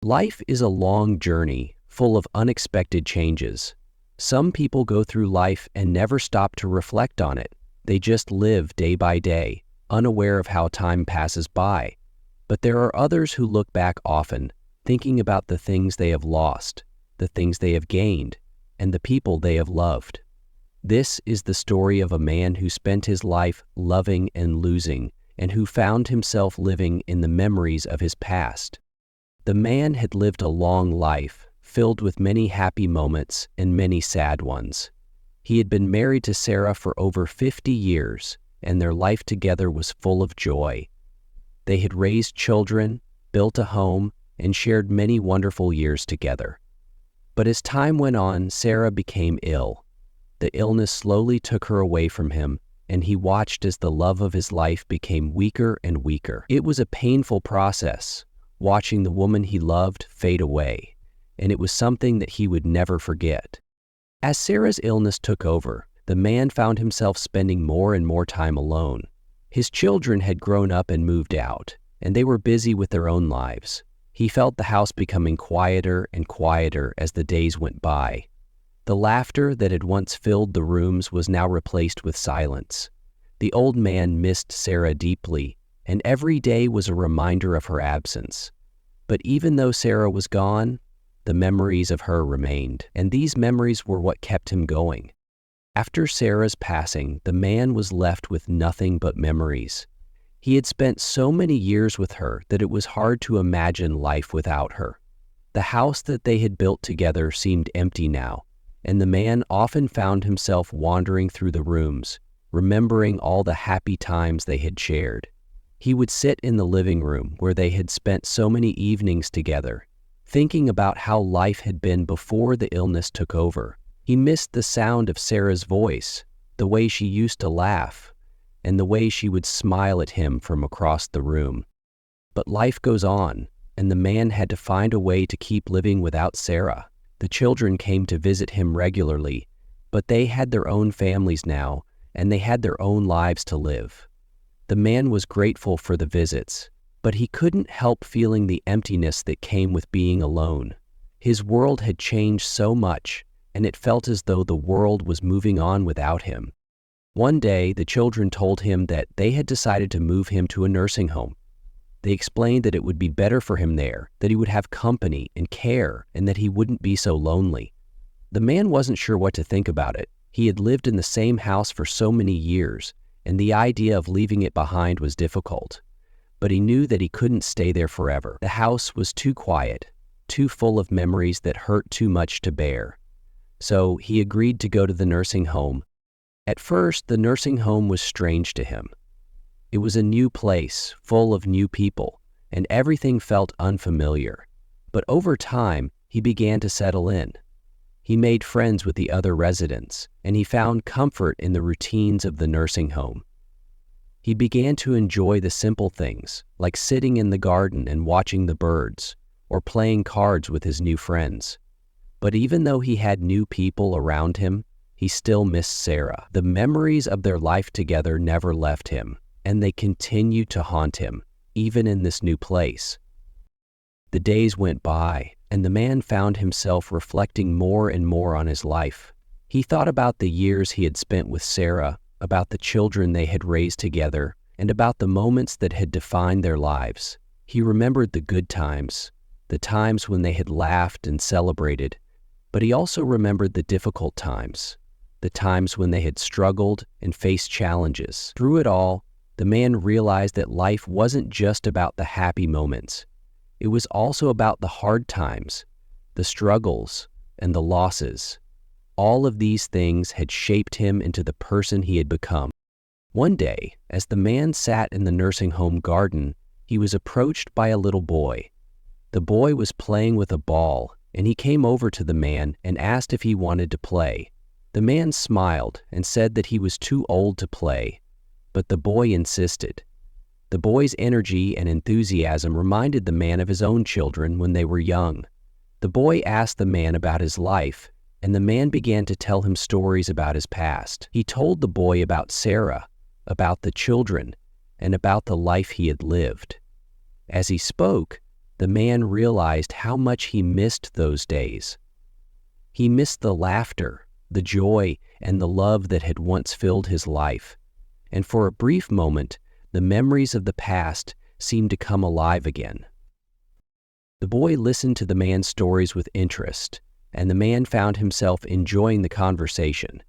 Life is a long journey, full of unexpected changes. Some people go through life and never stop to reflect on it. They just live day by day, unaware of how time passes by. But there are others who look back often, thinking about the things they have lost, the things they have gained, and the people they have loved. This is the story of a man who spent his life loving and losing, and who found himself living in the memories of his past. The man had lived a long life, filled with many happy moments and many sad ones. He had been married to Sarah for over 50 years, and their life together was full of joy. They had raised children, built a home, and shared many wonderful years together. But as time went on, Sarah became ill. The illness slowly took her away from him, and he watched as the love of his life became weaker and weaker. It was a painful process, watching the woman he loved fade away, and it was something that he would never forget. As Sarah's illness took over, the man found himself spending more and more time alone. His children had grown up and moved out, and they were busy with their own lives. He felt the house becoming quieter and quieter as the days went by. The laughter that had once filled the rooms was now replaced with silence. The old man missed Sarah deeply, and every day was a reminder of her absence. But even though Sarah was gone, the memories of her remained, and these memories were what kept him going. After Sarah's passing, the man was left with nothing but memories. He had spent so many years with her that it was hard to imagine life without her. The house that they had built together seemed empty now, and the man often found himself wandering through the rooms, remembering all the happy times they had shared. He would sit in the living room where they had spent so many evenings together, thinking about how life had been before the illness took over. He missed the sound of Sarah's voice, the way she used to laugh, and the way she would smile at him from across the room. But life goes on, and the man had to find a way to keep living without Sarah. The children came to visit him regularly, but they had their own families now, and they had their own lives to live. The man was grateful for the visits, but he couldn't help feeling the emptiness that came with being alone. His world had changed so much, and it felt as though the world was moving on without him. One day, the children told him that they had decided to move him to a nursing home. They explained that it would be better for him there, that he would have company and care, and that he wouldn't be so lonely. The man wasn't sure what to think about it. He had lived in the same house for so many years, and the idea of leaving it behind was difficult. But he knew that he couldn't stay there forever. The house was too quiet, too full of memories that hurt too much to bear. So he agreed to go to the nursing home. At first, the nursing home was strange to him. It was a new place, full of new people, and everything felt unfamiliar. But over time, he began to settle in. He made friends with the other residents, and he found comfort in the routines of the nursing home. He began to enjoy the simple things, like sitting in the garden and watching the birds, or playing cards with his new friends. But even though he had new people around him, he still missed Sarah. The memories of their life together never left him, and they continued to haunt him, even in this new place. The days went by, and the man found himself reflecting more and more on his life. He thought about the years he had spent with Sarah, about the children they had raised together, and about the moments that had defined their lives. He remembered the good times, the times when they had laughed and celebrated, but he also remembered the difficult times, the times when they had struggled and faced challenges. Through it all, the man realized that life wasn't just about the happy moments. It was also about the hard times, the struggles, and the losses. All of these things had shaped him into the person he had become. One day, as the man sat in the nursing home garden, he was approached by a little boy. The boy was playing with a ball, and he came over to the man and asked if he wanted to play. The man smiled and said that he was too old to play, but the boy insisted. The boy's energy and enthusiasm reminded the man of his own children when they were young. The boy asked the man about his life, and the man began to tell him stories about his past. He told the boy about Sarah, about the children, and about the life he had lived. As he spoke, the man realized how much he missed those days. He missed the laughter, the joy, and the love that had once filled his life. And for a brief moment, the memories of the past seemed to come alive again. The boy listened to the man's stories with interest, and the man found himself enjoying the conversation.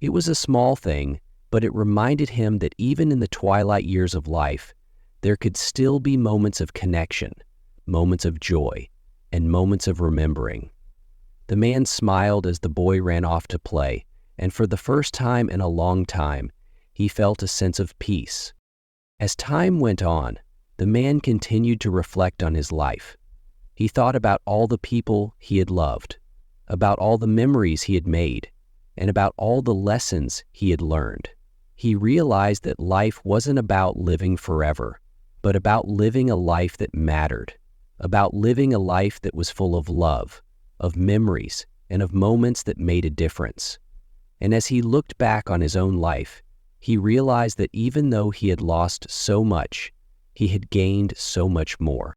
It was a small thing, but it reminded him that even in the twilight years of life, there could still be moments of connection, moments of joy, and moments of remembering. The man smiled as the boy ran off to play, and for the first time in a long time, he felt a sense of peace. As time went on, the man continued to reflect on his life. He thought about all the people he had loved, about all the memories he had made, and about all the lessons he had learned. He realized that life wasn't about living forever, but about living a life that mattered, about living a life that was full of love, of memories, and of moments that made a difference. And as he looked back on his own life, he realized that even though he had lost so much, he had gained so much more.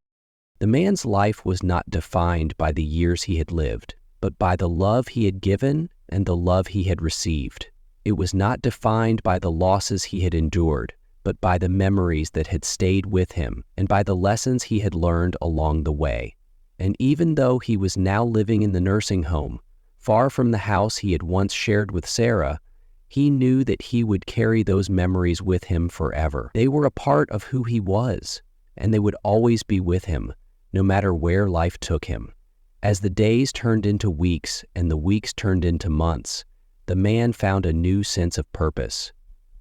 The man's life was not defined by the years he had lived, but by the love he had given and the love he had received. It was not defined by the losses he had endured, but by the memories that had stayed with him and by the lessons he had learned along the way. And even though he was now living in the nursing home, far from the house he had once shared with Sarah, he knew that he would carry those memories with him forever. They were a part of who he was, and they would always be with him, no matter where life took him. As the days turned into weeks and the weeks turned into months, the man found a new sense of purpose.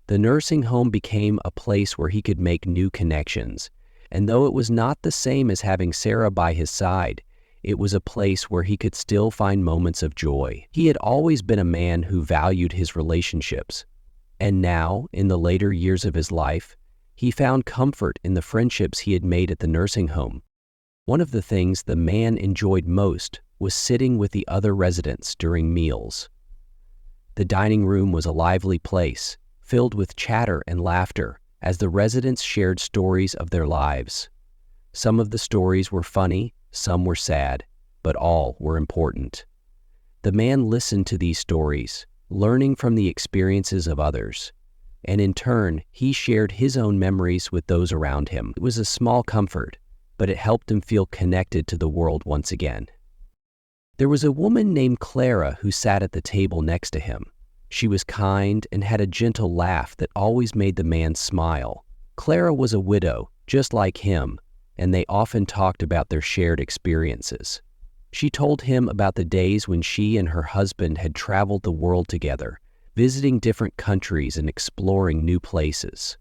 The nursing home became a place where he could make new connections, and though it was not the same as having Sarah by his side, it was a place where he could still find moments of joy. He had always been a man who valued his relationships, and now, in the later years of his life, he found comfort in the friendships he had made at the nursing home. One of the things the man enjoyed most was sitting with the other residents during meals. The dining room was a lively place, filled with chatter and laughter as the residents shared stories of their lives. Some of the stories were funny, some were sad, but all were important. The man listened to these stories, learning from the experiences of others, and in turn, he shared his own memories with those around him. It was a small comfort, but it helped him feel connected to the world once again. There was a woman named Clara who sat at the table next to him. She was kind and had a gentle laugh that always made the man smile. Clara was a widow, just like him, and they often talked about their shared experiences. She told him about the days when she and her husband had traveled the world together, visiting different countries and exploring new places.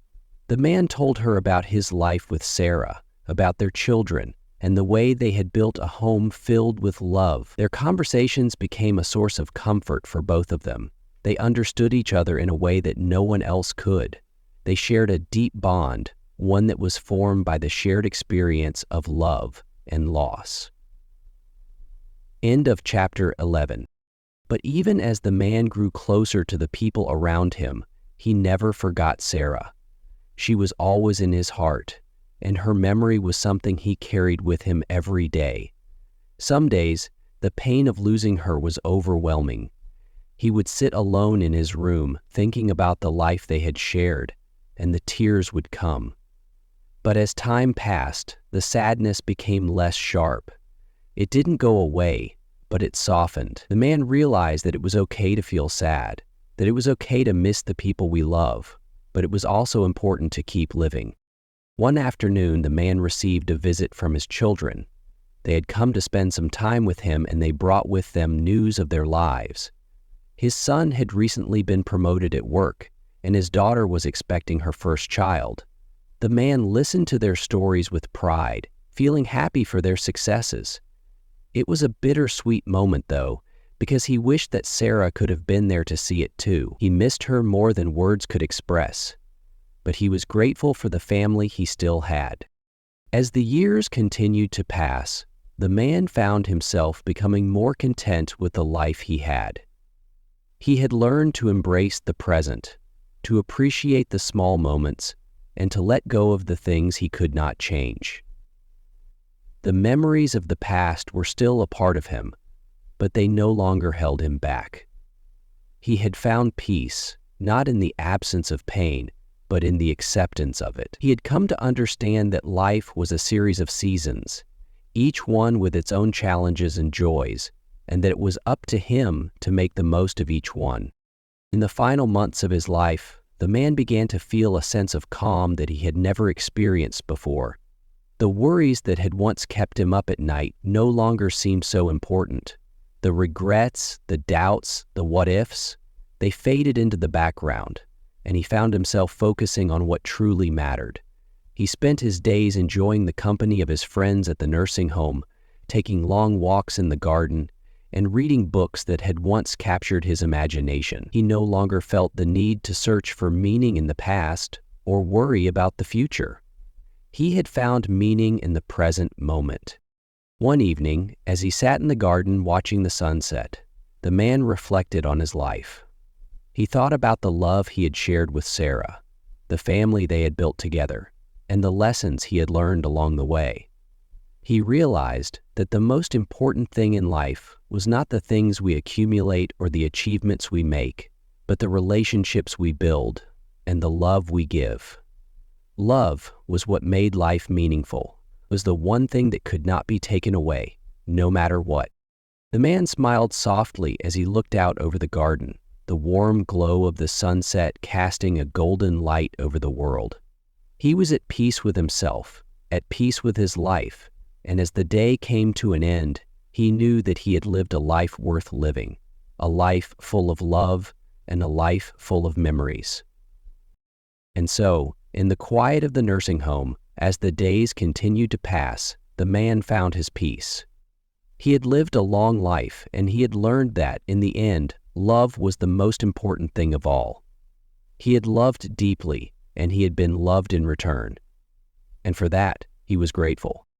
The man told her about his life with Sarah, about their children, and the way they had built a home filled with love. Their conversations became a source of comfort for both of them. They understood each other in a way that no one else could. They shared a deep bond, one that was formed by the shared experience of love and loss. End of chapter 11. But even as the man grew closer to the people around him, he never forgot Sarah. She was always in his heart, and her memory was something he carried with him every day. Some days, the pain of losing her was overwhelming. He would sit alone in his room, thinking about the life they had shared, and the tears would come. But as time passed, the sadness became less sharp. It didn't go away, but it softened. The man realized that it was okay to feel sad, that it was okay to miss the people we love, but it was also important to keep living. One afternoon, the man received a visit from his children. They had come to spend some time with him, and they brought with them news of their lives. His son had recently been promoted at work, and his daughter was expecting her first child. The man listened to their stories with pride, feeling happy for their successes. It was a bittersweet moment, though, because he wished that Sarah could have been there to see it too. He missed her more than words could express, but he was grateful for the family he still had. As the years continued to pass, the man found himself becoming more content with the life he had. He had learned to embrace the present, to appreciate the small moments, and to let go of the things he could not change. The memories of the past were still a part of him, but they no longer held him back. He had found peace, not in the absence of pain, but in the acceptance of it. He had come to understand that life was a series of seasons, each one with its own challenges and joys, and that it was up to him to make the most of each one. In the final months of his life, the man began to feel a sense of calm that he had never experienced before. The worries that had once kept him up at night no longer seemed so important. The regrets, the doubts, the what-ifs, they faded into the background, and he found himself focusing on what truly mattered. He spent his days enjoying the company of his friends at the nursing home, taking long walks in the garden, and reading books that had once captured his imagination. He no longer felt the need to search for meaning in the past or worry about the future. He had found meaning in the present moment. One evening, as he sat in the garden watching the sunset, the man reflected on his life. He thought about the love he had shared with Sarah, the family they had built together, and the lessons he had learned along the way. He realized that the most important thing in life was not the things we accumulate or the achievements we make, but the relationships we build and the love we give. Love was what made life meaningful, was the one thing that could not be taken away, no matter what. The man smiled softly as he looked out over the garden, the warm glow of the sunset casting a golden light over the world. He was at peace with himself, at peace with his life, and as the day came to an end, he knew that he had lived a life worth living, a life full of love and a life full of memories. And so, in the quiet of the nursing home, as the days continued to pass, the man found his peace. He had lived a long life, and he had learned that, in the end, love was the most important thing of all. He had loved deeply, and he had been loved in return. And for that, he was grateful.